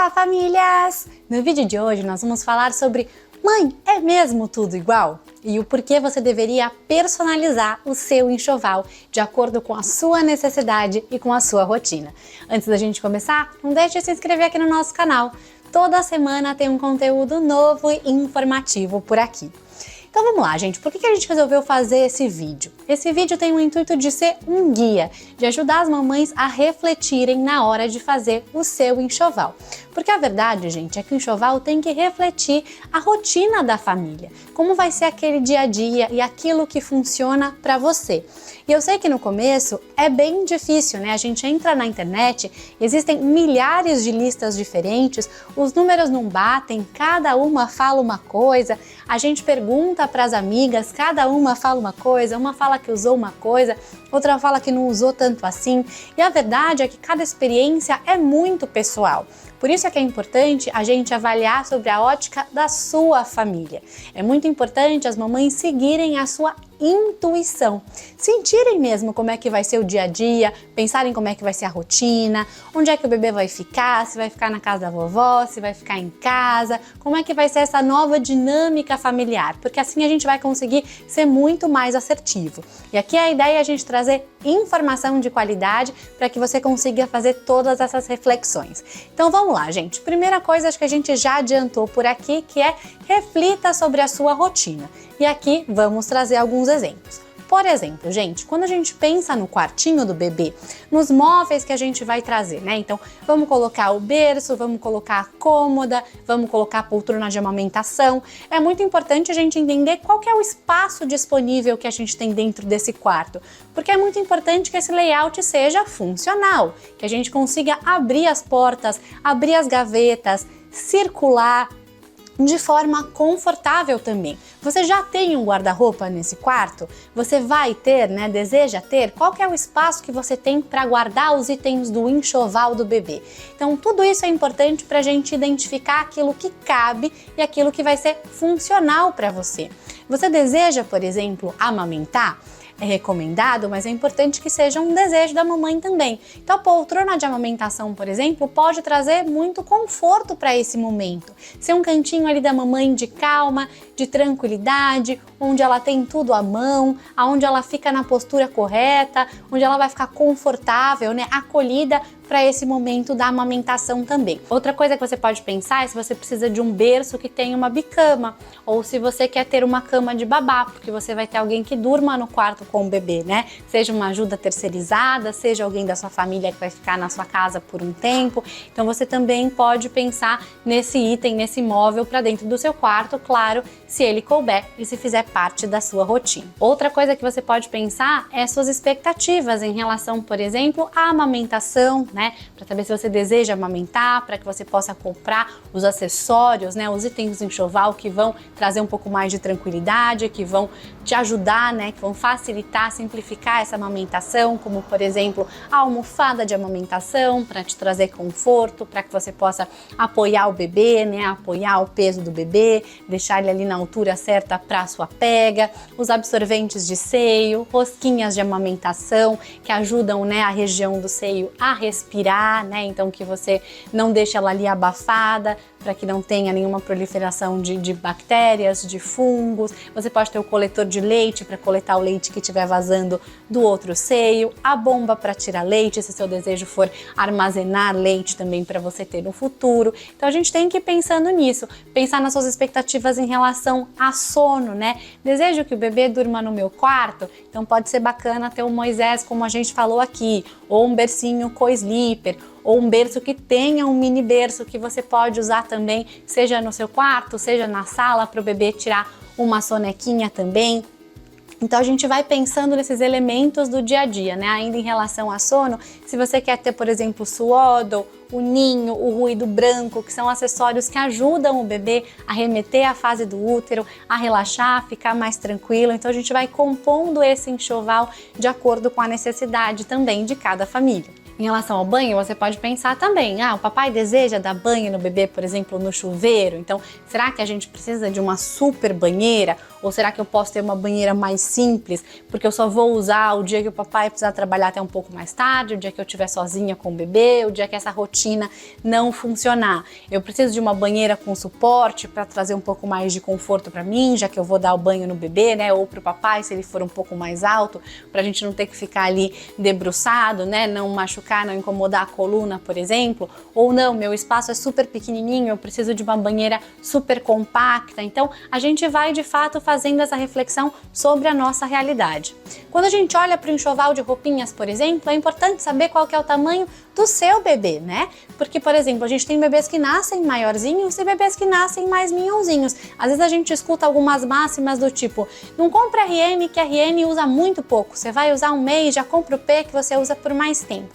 Olá, famílias! No vídeo de hoje nós vamos falar sobre mãe, é mesmo tudo igual? E o porquê você deveria personalizar o seu enxoval de acordo com a sua necessidade e com a sua rotina. Antes da gente começar, não deixe de se inscrever aqui no nosso canal. Toda semana tem um conteúdo novo e informativo por aqui. Então vamos lá, gente, por que a gente resolveu fazer esse vídeo? Esse vídeo tem o intuito de ser um guia, de ajudar as mamães a refletirem na hora de fazer o seu enxoval. Porque a verdade, gente, é que o enxoval tem que refletir a rotina da família, como vai ser aquele dia a dia e aquilo que funciona para você. E eu sei que no começo é bem difícil, né? A gente entra na internet, existem milhares de listas diferentes, os números não batem, cada uma fala uma coisa, a gente pergunta para as amigas, cada uma fala uma coisa, uma fala que usou uma coisa, outra fala que não usou tanto assim, e a verdade é que cada experiência é muito pessoal. Por isso é que é importante a gente avaliar sobre a ótica da sua família. É muito importante as mamães seguirem a sua intuição, sentirem mesmo como é que vai ser o dia a dia, pensarem como é que vai ser a rotina, onde é que o bebê vai ficar, se vai ficar na casa da vovó, se vai ficar em casa, como é que vai ser essa nova dinâmica familiar, porque assim a gente vai conseguir ser muito mais assertivo. E aqui a ideia é a gente trazer informação de qualidade para que você consiga fazer todas essas reflexões. Então vamos lá, gente. Primeira coisa, acho que a gente já adiantou por aqui, que é reflita sobre a sua rotina. E aqui vamos trazer alguns exemplos. Por exemplo, gente, quando a gente pensa no quartinho do bebê, nos móveis que a gente vai trazer, né? Então, vamos colocar o berço, vamos colocar a cômoda, vamos colocar a poltrona de amamentação. É muito importante a gente entender qual que é o espaço disponível que a gente tem dentro desse quarto, porque é muito importante que esse layout seja funcional, que a gente consiga abrir as portas, abrir as gavetas, circular de forma confortável também. Você já tem um guarda-roupa nesse quarto? Você vai ter, né? Deseja ter? Qual que é o espaço que você tem para guardar os itens do enxoval do bebê? Então tudo isso é importante para a gente identificar aquilo que cabe e aquilo que vai ser funcional para você. Você deseja, por exemplo, amamentar? É recomendado, mas é importante que seja um desejo da mamãe também. Então a poltrona de amamentação, por exemplo, pode trazer muito conforto para esse momento. Ser um cantinho ali da mamãe de calma, de tranquilidade, onde ela tem tudo à mão, onde ela fica na postura correta, onde ela vai ficar confortável, né, acolhida para esse momento da amamentação também. Outra coisa que você pode pensar é se você precisa de um berço que tenha uma bicama, ou se você quer ter uma cama de babá, porque você vai ter alguém que durma no quarto com o bebê, né? Seja uma ajuda terceirizada, seja alguém da sua família que vai ficar na sua casa por um tempo. Então você também pode pensar nesse item, nesse móvel para dentro do seu quarto, claro, se ele couber e se fizer parte da sua rotina. Outra coisa que você pode pensar é suas expectativas em relação, por exemplo, à amamentação, né? Para saber se você deseja amamentar, para que você possa comprar os acessórios, né? Os itens do enxoval que vão trazer um pouco mais de tranquilidade, que vão te ajudar, né? Que vão facilitar, simplificar essa amamentação, como por exemplo a almofada de amamentação para te trazer conforto, para que você possa apoiar o bebê, né? Apoiar o peso do bebê, deixar ele ali na altura certa para a sua pega, os absorventes de seio, rosquinhas de amamentação que ajudam, né, a região do seio a respirar, né? Então que você não deixe ela ali abafada, para que não tenha nenhuma proliferação de bactérias, de fungos. Você pode ter o coletor de leite para coletar o leite que estiver vazando do outro seio, a bomba para tirar leite, se seu desejo for armazenar leite também para você ter no futuro. Então a gente tem que ir pensando nisso, pensar nas suas expectativas em relação a sono, né? Desejo que o bebê durma no meu quarto, então pode ser bacana ter um Moisés, como a gente falou aqui, ou um bercinho co-sleeper, ou um berço que tenha um mini berço que você pode usar também, seja no seu quarto, seja na sala, para o bebê tirar uma sonequinha também. Então a gente vai pensando nesses elementos do dia a dia, né? Ainda em relação a sono, se você quer ter, por exemplo, o swaddle, o ninho, o ruído branco, que são acessórios que ajudam o bebê a remeter à fase do útero, a relaxar, a ficar mais tranquilo. Então a gente vai compondo esse enxoval de acordo com a necessidade também de cada família. Em relação ao banho, você pode pensar também, o papai deseja dar banho no bebê, por exemplo, no chuveiro, então será que a gente precisa de uma super banheira? Ou será que eu posso ter uma banheira mais simples, porque eu só vou usar o dia que o papai precisar trabalhar até um pouco mais tarde, o dia que eu estiver sozinha com o bebê, o dia que essa rotina não funcionar. Eu preciso de uma banheira com suporte para trazer um pouco mais de conforto para mim, já que eu vou dar o banho no bebê, né? Ou para o papai, se ele for um pouco mais alto, para a gente não ter que ficar ali debruçado, né? Não machucar, não incomodar a coluna, por exemplo. Ou não, meu espaço é super pequenininho, eu preciso de uma banheira super compacta. Então, a gente vai de fato fazendo essa reflexão sobre a nossa realidade. Quando a gente olha para o enxoval de roupinhas, por exemplo, é importante saber qual que é o tamanho do seu bebê, né? Porque, por exemplo, a gente tem bebês que nascem maiorzinhos e bebês que nascem mais minhãozinhos. Às vezes a gente escuta algumas máximas do tipo, não compra RN, que RN usa muito pouco, você vai usar um mês, já compra o P que você usa por mais tempo.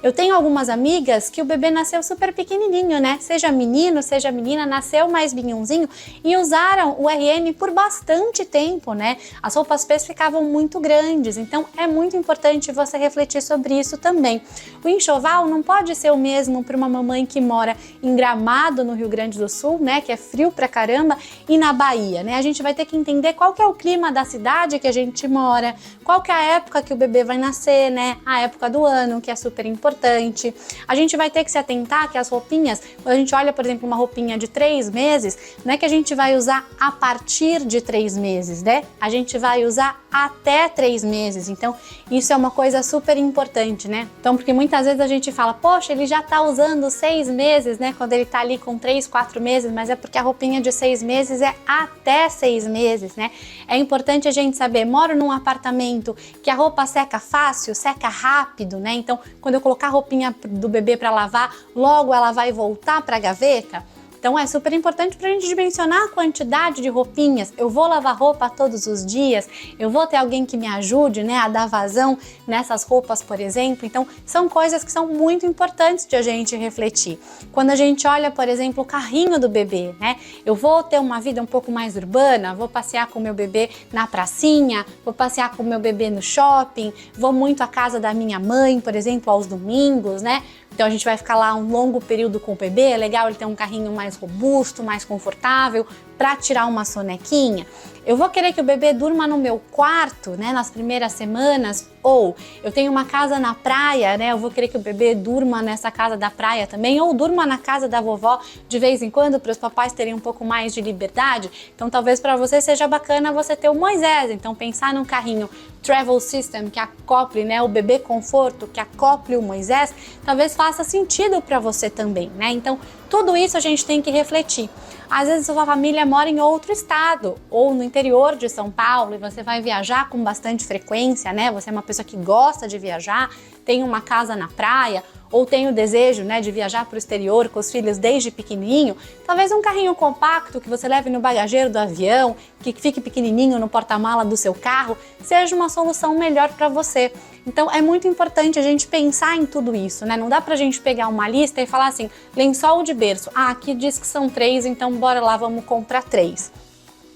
Eu tenho algumas amigas que o bebê nasceu super pequenininho, né? Seja menino, seja menina, nasceu mais minhãozinho e usaram o RN por bastante tempo, né? As roupas P's ficavam muito grandes, então é muito importante você refletir sobre isso também. O enxoval não pode ser o mesmo para uma mamãe que mora em Gramado, no Rio Grande do Sul, né? Que é frio pra caramba, e na Bahia, né? A gente vai ter que entender qual que é o clima da cidade que a gente mora, qual que é a época que o bebê vai nascer, né? A época do ano, que é super importante. A gente vai ter que se atentar que as roupinhas, quando a gente olha, por exemplo, uma roupinha de 3 meses, não é que a gente vai usar a partir de 3 meses, né? A gente vai usar até 3 meses. Então, isso é uma coisa super importante, né? Então, porque muitas vezes a gente fala, poxa, ele já tá usando 6 meses, né? Quando ele tá ali com 3, 4 meses, mas é porque a roupinha de 6 meses é até 6 meses, né? É importante a gente saber, moro num apartamento que a roupa seca fácil, seca rápido, né? Então, quando eu colocar a roupinha do bebê para lavar, logo ela vai voltar para a gaveta. Então é super importante para a gente dimensionar a quantidade de roupinhas. Eu vou lavar roupa todos os dias, eu vou ter alguém que me ajude, né, a dar vazão nessas roupas, por exemplo. Então são coisas que são muito importantes de a gente refletir. Quando a gente olha, por exemplo, o carrinho do bebê, né? Eu vou ter uma vida um pouco mais urbana, vou passear com o meu bebê na pracinha, vou passear com o meu bebê no shopping, vou muito à casa da minha mãe, por exemplo, aos domingos, né? Então a gente vai ficar lá um longo período com o bebê, é legal ele ter um carrinho mais robusto, mais confortável, para tirar uma sonequinha. Eu vou querer que o bebê durma no meu quarto, né, nas primeiras semanas, ou eu tenho uma casa na praia, né, eu vou querer que o bebê durma nessa casa da praia também, ou durma na casa da vovó de vez em quando, para os papais terem um pouco mais de liberdade. Então talvez para você seja bacana você ter o Moisés, então pensar num carrinho Travel System que acople, né, o bebê conforto, que acople o Moisés, talvez faça sentido para você também, né? Então tudo isso a gente tem que refletir. Às vezes sua família mora em outro estado ou no interior de São Paulo e você vai viajar com bastante frequência, né? Você é uma pessoa que gosta de viajar, tem uma casa na praia ou tem o desejo, né, de viajar para o exterior com os filhos desde pequenininho. Talvez um carrinho compacto que você leve no bagageiro do avião, que fique pequenininho no porta-mala do seu carro, seja uma solução melhor para você. Então é muito importante a gente pensar em tudo isso, né? Não dá pra gente pegar uma lista e falar assim, lençol de berço, aqui diz que são 3, então bora lá, vamos comprar 3.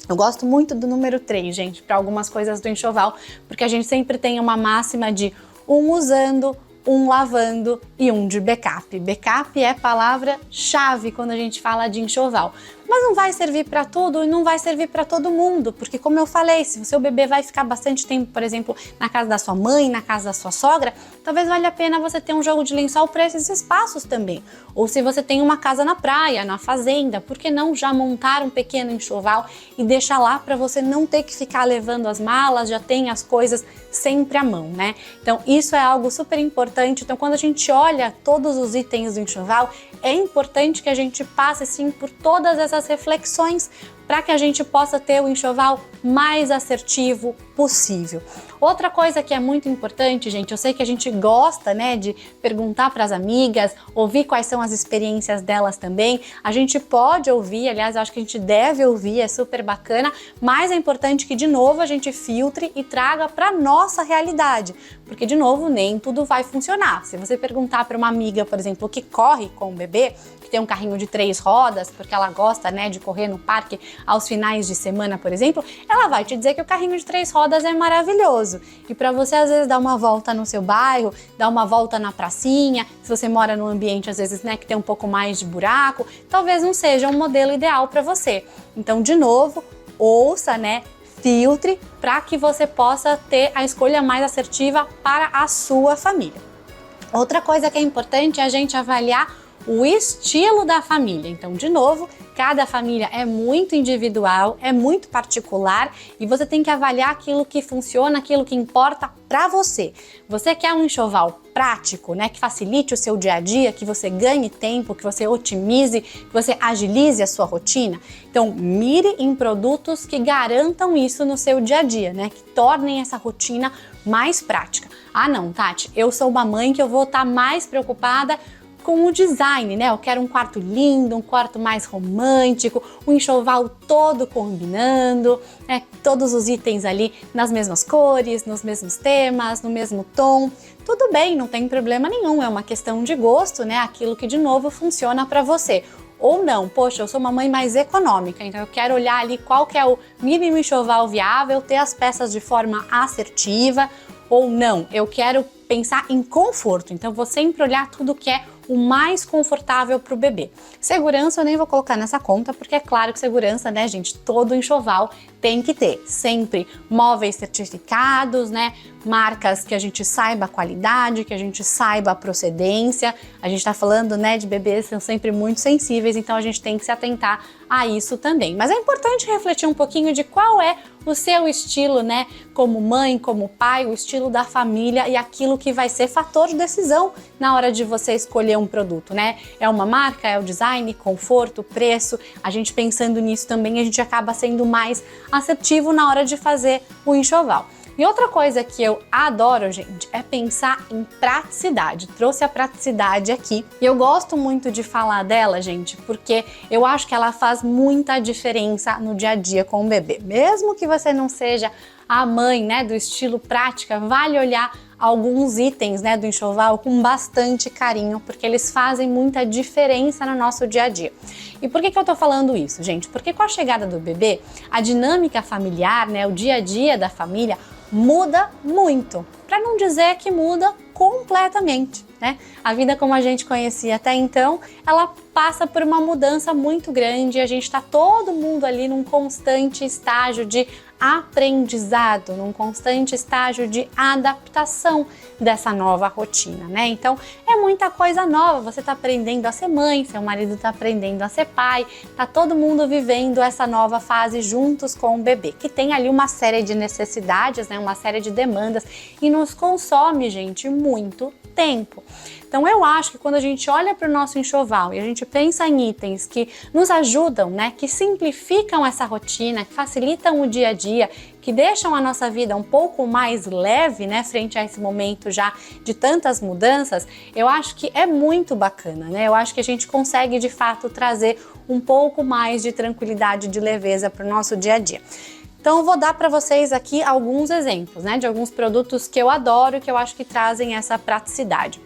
Eu gosto muito do número 3, gente, para algumas coisas do enxoval, porque a gente sempre tem uma máxima de um usando, um lavando e um de backup. Backup é palavra-chave quando a gente fala de enxoval. Mas não vai servir para tudo e não vai servir para todo mundo, porque como eu falei, se o seu bebê vai ficar bastante tempo, por exemplo, na casa da sua mãe, na casa da sua sogra, talvez valha a pena você ter um jogo de lençol para esses espaços também. Ou se você tem uma casa na praia, na fazenda, por que não já montar um pequeno enxoval e deixar lá para você não ter que ficar levando as malas, já tem as coisas sempre à mão, né? Então isso é algo super importante. Então quando a gente olha todos os itens do enxoval, é importante que a gente passe sim por todas essas reflexões para que a gente possa ter o enxoval mais assertivo possível. Outra coisa que é muito importante, gente, eu sei que a gente gosta, né, de perguntar para as amigas, ouvir quais são as experiências delas também. A gente pode ouvir, aliás, eu acho que a gente deve ouvir, é super bacana, mas é importante que, de novo, a gente filtre e traga para nossa realidade, porque, de novo, nem tudo vai funcionar. Se você perguntar para uma amiga, por exemplo, que corre com o bebê, que tem um carrinho de 3 rodas, porque ela gosta, né, de correr no parque aos finais de semana, por exemplo, ela vai te dizer que o carrinho de 3 rodas é maravilhoso. E para você, às vezes, dar uma volta no seu bairro, dar uma volta na pracinha, se você mora num ambiente, às vezes, né, que tem um pouco mais de buraco, talvez não seja um modelo ideal para você. Então, de novo, ouça, né, filtre para que você possa ter a escolha mais assertiva para a sua família. Outra coisa que é importante é a gente avaliar o estilo da família. Então, de novo, cada família é muito individual, é muito particular e você tem que avaliar aquilo que funciona, aquilo que importa para você. Você quer um enxoval prático, né, que facilite o seu dia a dia, que você ganhe tempo, que você otimize, que você agilize a sua rotina? Então, mire em produtos que garantam isso no seu dia a dia, né, que tornem essa rotina mais prática. Ah, não, Tati, eu sou uma mãe que eu vou estar mais preocupada com o design, né? Eu quero um quarto lindo, um quarto mais romântico, um enxoval todo combinando, né? Todos os itens ali nas mesmas cores, nos mesmos temas, no mesmo tom. Tudo bem, não tem problema nenhum, é uma questão de gosto, né? Aquilo que de novo funciona para você. Ou não, poxa, eu sou uma mãe mais econômica, então eu quero olhar ali qual que é o mínimo enxoval viável, ter as peças de forma assertiva. Ou não, eu quero pensar em conforto, então vou sempre olhar tudo que é o mais confortável para o bebê. Segurança eu nem vou colocar nessa conta, porque é claro que segurança, né, gente, todo enxoval tem que ter. Sempre móveis certificados, né, marcas que a gente saiba a qualidade, que a gente saiba a procedência. A gente tá falando, né, de bebês que são sempre muito sensíveis, então a gente tem que se atentar a isso também. Mas é importante refletir um pouquinho de qual é o seu estilo, né, como mãe, como pai, o estilo da família e aquilo que vai ser fator de decisão na hora de você escolher um produto, né? É uma marca, é o design, conforto, preço. A gente pensando nisso também, a gente acaba sendo mais assertivo na hora de fazer o enxoval. E outra coisa que eu adoro, gente, é pensar em praticidade. Trouxe a praticidade aqui. E eu gosto muito de falar dela, gente, porque eu acho que ela faz muita diferença no dia a dia com o bebê. Mesmo que você não seja a mãe, né, do estilo prática, vale olhar alguns itens, né, do enxoval com bastante carinho, porque eles fazem muita diferença no nosso dia a dia. E por que eu tô falando isso, gente? Porque com a chegada do bebê, a dinâmica familiar, né, o dia a dia da família muda muito, para não dizer que muda completamente, né? A vida como a gente conhecia até então, ela passa por uma mudança muito grande e a gente está todo mundo ali num constante estágio de aprendizado, num constante estágio de adaptação dessa nova rotina, né? Então é muita coisa nova, você está aprendendo a ser mãe, seu marido está aprendendo a ser pai, tá todo mundo vivendo essa nova fase juntos com o bebê, que tem ali uma série de necessidades, né? Uma série de demandas e nos consome, gente, muito tempo. Então eu acho que quando a gente olha para o nosso enxoval e a gente pensa em itens que nos ajudam, né, que simplificam essa rotina, que facilitam o dia a dia, que deixam a nossa vida um pouco mais leve, né, frente a esse momento já de tantas mudanças, eu acho que é muito bacana, né? Eu acho que a gente consegue de fato trazer um pouco mais de tranquilidade, de leveza para o nosso dia a dia. Então eu vou dar para vocês aqui alguns exemplos, né, de alguns produtos que eu adoro e que eu acho que trazem essa praticidade.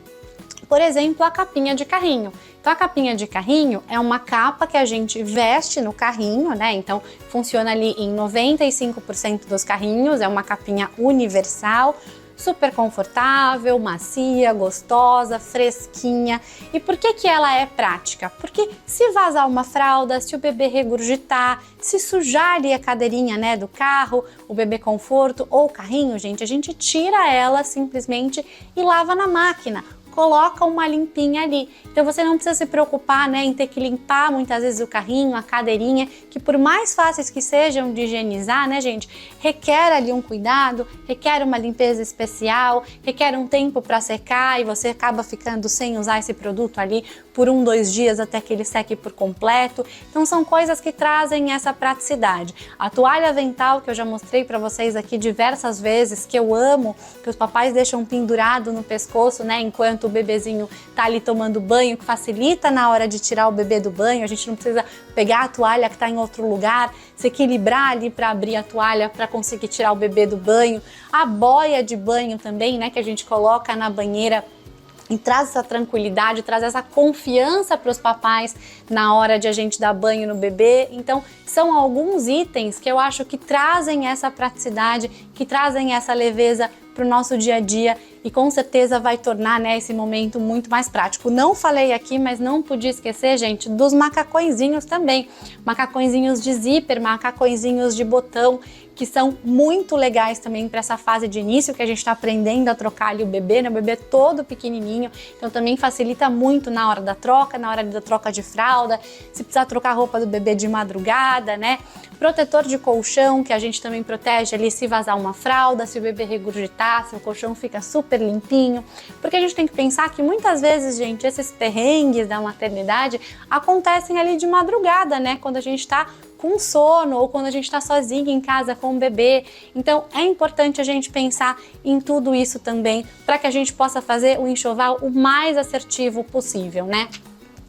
Por exemplo, a capinha de carrinho. Então a capinha de carrinho é uma capa que a gente veste no carrinho, né? Então funciona ali em 95% dos carrinhos, é uma capinha universal, super confortável, macia, gostosa, fresquinha. E por que ela é prática? Porque se vazar uma fralda, se o bebê regurgitar, se sujar ali a cadeirinha, né, do carro, o bebê conforto ou o carrinho, gente, a gente tira ela simplesmente e lava na máquina. Coloca uma limpinha ali. Então você não precisa se preocupar, né, em ter que limpar muitas vezes o carrinho, a cadeirinha, que por mais fáceis que sejam de higienizar, né, gente, requer ali um cuidado, requer uma limpeza especial, requer um tempo para secar e você acaba ficando sem usar esse produto ali por 1, 2 dias até que ele seque por completo. Então são coisas que trazem essa praticidade. A toalha vental que eu já mostrei para vocês aqui diversas vezes, que eu amo, que os papais deixam pendurado no pescoço, né, enquanto o bebezinho tá ali tomando banho, que facilita na hora de tirar o bebê do banho. A gente não precisa pegar a toalha que está em outro lugar, se equilibrar ali para abrir a toalha para conseguir tirar o bebê do banho. A boia de banho também, né, que a gente coloca na banheira e traz essa tranquilidade, traz essa confiança para os papais na hora de a gente dar banho no bebê. Então, são alguns itens que eu acho que trazem essa praticidade, que trazem essa leveza para o nosso dia a dia e com certeza vai tornar, né, esse momento muito mais prático. Não falei aqui, mas não podia esquecer, gente, dos macacõezinhos também. Macacõezinhos de zíper, macacõezinhos de botão, que são muito legais também para essa fase de início, que a gente está aprendendo a trocar ali o bebê, né? O bebê todo pequenininho, então também facilita muito na hora da troca, na hora da troca de fralda, se precisar trocar a roupa do bebê de madrugada, né? Protetor de colchão, que a gente também protege ali se vazar uma fralda, se o bebê regurgitar, se o colchão fica super limpinho, porque a gente tem que pensar que muitas vezes, gente, esses perrengues da maternidade acontecem ali de madrugada, né? Quando a gente está com sono ou quando a gente está sozinho em casa com o bebê. Então é importante a gente pensar em tudo isso também para que a gente possa fazer o enxoval o mais assertivo possível, né?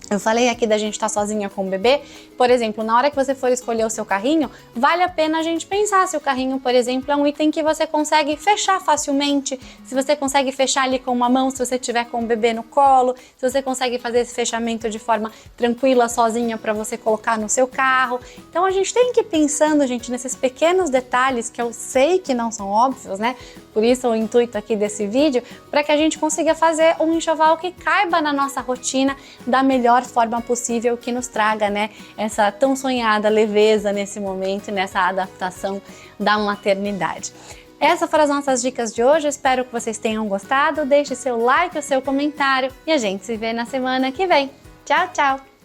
Eu falei aqui da gente estar sozinha com o bebê, por exemplo, na hora que você for escolher o seu carrinho, vale a pena a gente pensar se o carrinho, por exemplo, é um item que você consegue fechar facilmente, se você consegue fechar ali com uma mão, se você tiver com o bebê no colo, se você consegue fazer esse fechamento de forma tranquila, sozinha, para você colocar no seu carro. Então a gente tem que ir pensando, gente, nesses pequenos detalhes que eu sei que não são óbvios, né? Por isso o intuito aqui desse vídeo, para que a gente consiga fazer um enxoval que caiba na nossa rotina da melhor forma possível, que nos traga, né, essa tão sonhada leveza nesse momento e nessa adaptação da maternidade. Essas foram as nossas dicas de hoje, espero que vocês tenham gostado, deixe seu like, o seu comentário e a gente se vê na semana que vem. Tchau, tchau!